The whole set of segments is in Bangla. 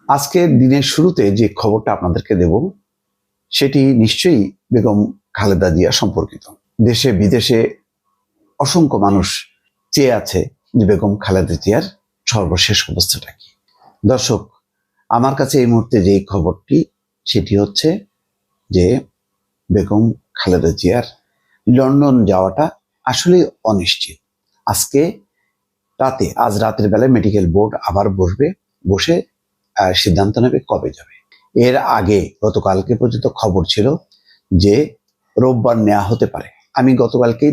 আজকের দিনের শুরুতে যে খবরটা আপনাদেরকে দেব সেটি নিশ্চয়ই বেগম খালেদা জিয়া সম্পর্কিত। দেশে বিদেশে অসংখ্য মানুষ চেয়ে আছে যে বেগম খালেদা জিয়ার সর্বশেষ অবস্থাটা কি। দর্শক, আমার কাছে এই মুহূর্তে যে খবরটি সেটি হচ্ছে যে বেগম খালেদা জিয়ার লন্ডন যাওয়াটা আসলে অনিশ্চিত। আজ রাতের বেলায় মেডিকেল বোর্ড আবার বসে সিদ্ধান্ত নেবে কবে যাবে। এর আগে গতকালকে পর্যন্ত খবর ছিল যে রোববার নেওয়া হতে পারে। আমি গতকালকেই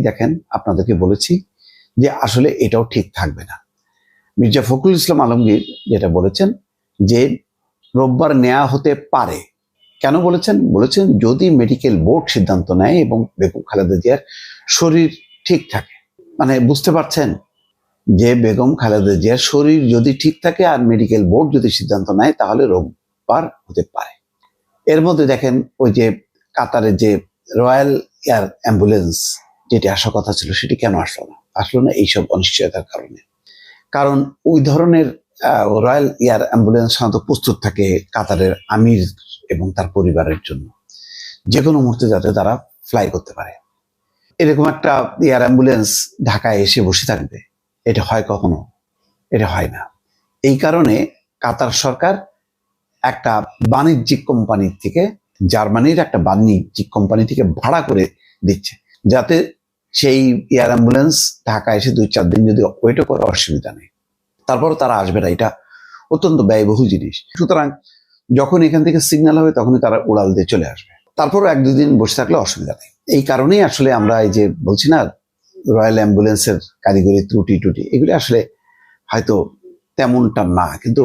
আপনাদেরকে বলেছি যে আসলে এটাও ঠিক থাকবে না। মির্জা ফখরুল ইসলাম আলমগীর যেটা বলেছেন যে রোববার নেওয়া হতে পারে। কেন বলেছেন যদি মেডিকেল বোর্ড সিদ্ধান্ত নেয় এবং বেগম খালেদা জিয়ার শরীর ঠিক থাকে। মানে বুঝতে পারছেন যে বেগম খালেদা জিয়ার শরীর যদি ঠিক থাকে আর মেডিকেল বোর্ড যদি সিদ্ধান্ত নেয় তাহলে রোববার হতে পারে। এর মধ্যে ওই যে কাতারের যে রয়্যাল এয়ার অ্যাম্বুলেন্স যেটি আসার কথা ছিল সেটি কেন আসলো না এইসব অনিশ্চয়তার কারণে। কারণ ওই ধরনের রয়্যাল এয়ার অ্যাম্বুলেন্স সাধারণত প্রস্তুত থাকে কাতারের আমির এবং তার পরিবারের জন্য, যে কোনো মুহূর্তে যাতে তারা ফ্লাই করতে পারে। এরকম একটা এয়ার অ্যাম্বুলেন্স ঢাকায় এসে বসে থাকবে, এটা হয় কখনো? এটা হয় না। এই কারণে কাতার সরকার একটা বাণিজ্যিক কোম্পানি থেকে, জার্মানির একটা বাণিজ্যিক কোম্পানি থেকে ভাড়া করে দিচ্ছে, যাতে সেই এয়ার অ্যাম্বুলেন্স ঢাকা এসে 2-4 দিন যদি ওয়েটও করে অসুবিধা নেই। তারপরও তারা আসবে না, এটা অত্যন্ত ব্যয়বহুল জিনিস। সুতরাং যখন এখান থেকে সিগন্যাল হবে তখনই তারা উড়াল দিয়ে চলে আসবে। তারপরও 1-2 দিন বসে থাকলে অসুবিধা নেই। এই কারণেই আসলে আমরা এই যে বলছি না, রয়্যাল অ্যাম্বুলেন্সের কারিগরি ত্রুটি এগুলি আসলে হয়তো তেমনটা না, কিন্তু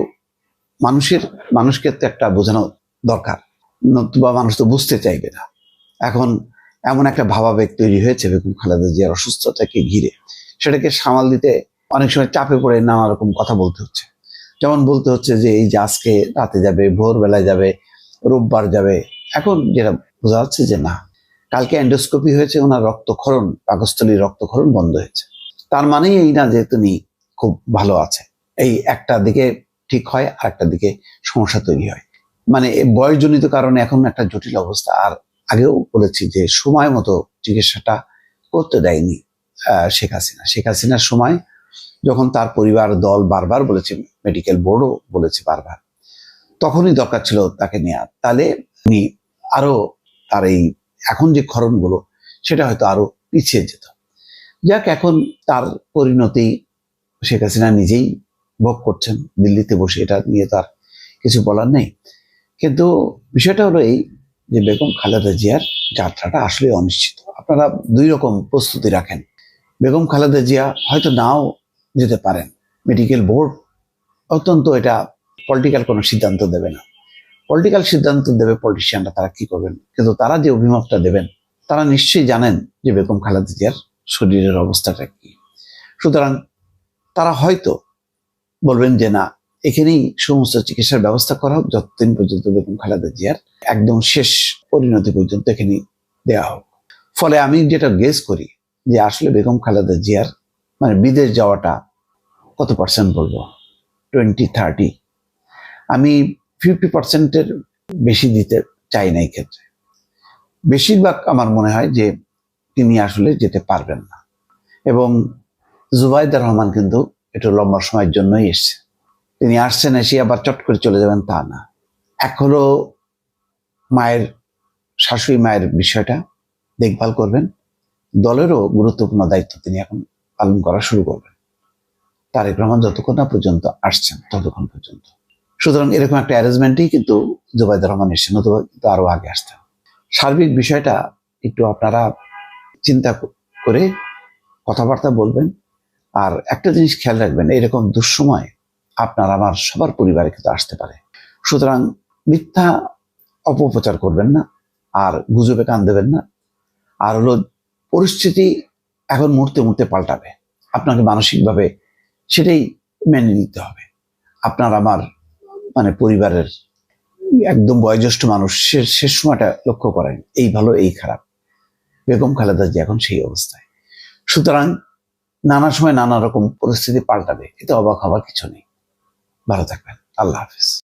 মানুষকে তো একটা বোঝানো দরকার, নতুবা মানুষ তো বুঝতে চাইবে না। এখন এমন একটা ভাবাবেগ তৈরি হয়েছে বেগম খালেদা জিয়ার অসুস্থতাকে ঘিরে, সেটাকে সামাল দিতে অনেক সময় চাপে পড়ে নানা রকম কথা বলতে হচ্ছে। যেমন বলতে হচ্ছে যে এই যে আজকে রাতে যাবে, ভোরবেলায় যাবে, রোববার যাবে। এখন যেটা বোঝা যাচ্ছে যে না, কালকে এন্ডোস্কোপি হয়েছে, ওনার পাকস্থলীর রক্তক্ষরণ বন্ধ হয়েছে। তার মানে এই না যে তিনি খুব ভালো আছে। এই একটা দিকে ঠিক হয় আর একটা দিকে সমস্যা তৈরি হয়। মানে বয়সজনিত কারণে এখন একটা জটিল অবস্থা। আর আগেও বলেছি যে সময় মতো চিকিৎসাটা করতে দেয়নি শেখ হাসিনার সময়, যখন তার পরিবার দল বারবার বলেছে, মেডিকেল বোর্ডও বলেছে বারবার, তখনই দরকার ছিল তাকে নেওয়া। তাহলে উনি আরো তার এই এখন যে ক্ষরণগুলো সেটা হয়তো আরো পিছিয়ে যেত। যাক, এখন তার পরিণতি শেখ হাসিনা নিজেই ভোগ করছেন দিল্লিতে বসে, এটা নিয়ে তার কিছু বলার নেই। কিন্তু বিষয়টা হলো এই যে বেগম খালেদা জিয়ার যাত্রাটা আসলে অনিশ্চিত। আপনারা 2 রকম প্রস্তুতি রাখেন। বেগম খালেদা জিয়া হয়তো নাও যেতে পারেন। মেডিকেল বোর্ড অত্যন্ত এটা পলিটিক্যাল কোনো সিদ্ধান্ত দেবে না। পলিটিক্যাল সিদ্ধান্ত দেবে পলিটিশিয়ানরা, তারা কি করবেন। কিন্তু তারা যে অভিমতটা দেবেন, তারা নিশ্চয়ই জানেন যে বেগম খালেদা জিয়ার শরীরের অবস্থাটা কি। সুতরাং তারা হয়তো বলবেন যে না, এখানেই সমস্ত চিকিৎসার ব্যবস্থা করা হোক, যতদিন পর্যন্ত বেগম খালেদা জিয়ার একদম শেষ পরিণতি পর্যন্ত এখানেই দেওয়া হোক। ফলে আমি যেটা গেস করি যে আসলে বেগম খালেদা জিয়ার মানে বিদেশ যাওয়াটা কত পার্সেন্ট বলবো, 20-30, আমি 50%-এর বেশি দিতে চাই না। এই ক্ষেত্রে বেশিরভাগ আমার মনে হয় যে তিনি আসলে যেতে পারবেন না। এবং জুবাইদা রহমান কিন্তু একটু লম্বা সময়ের জন্যই এসছে। তিনি আসছেন, এসে আবার চট করে চলে যাবেন তা না। এখনো শাশুড়ি মায়ের বিষয়টা দেখভাল করবেন। দলেরও গুরুত্বপূর্ণ দায়িত্ব তিনি এখন পালন করা শুরু করবেন, তারেক রহমান যতক্ষণ না পর্যন্ত আসছেন ততক্ষণ পর্যন্ত। সুতরাং এরকম একটা অ্যারেঞ্জমেন্টই কিন্তু জুবাইদা রহমান এসছেন, নতুবা কিন্তু আরো আগে আসতেন। সার্বিক বিষয়টা একটু আপনারা চিন্তা করে কথাবার্তা বলবেন। আর একটা জিনিস খেয়াল রাখবেন, এরকম দুঃসময় আপনার আমার সবার পরিবারে কিন্তু আসতে পারে। সুতরাং মিথ্যা অপপ্রচার করবেন না, আর গুজবে কান দেবেন না। আর হলো, পরিস্থিতি এখন মুহূর্তে পাল্টাবে, আপনাকে মানসিকভাবে সেটাই মেনে নিতে হবে। আপনার আমার মানে পরিবারের একদম বয়োজ্যেষ্ঠ মানুষ শেষ সময়টা লক্ষ্য করেন, এই ভালো এই খারাপ। বেগম খালেদা জিয়া এখন সেই অবস্থায়। সুতরাং নানা সময় নানা রকম পরিস্থিতি পাল্টাবে, এতে অবাক হবার কিছু নেই। ভালো থাকবেন। আল্লাহ হাফিজ।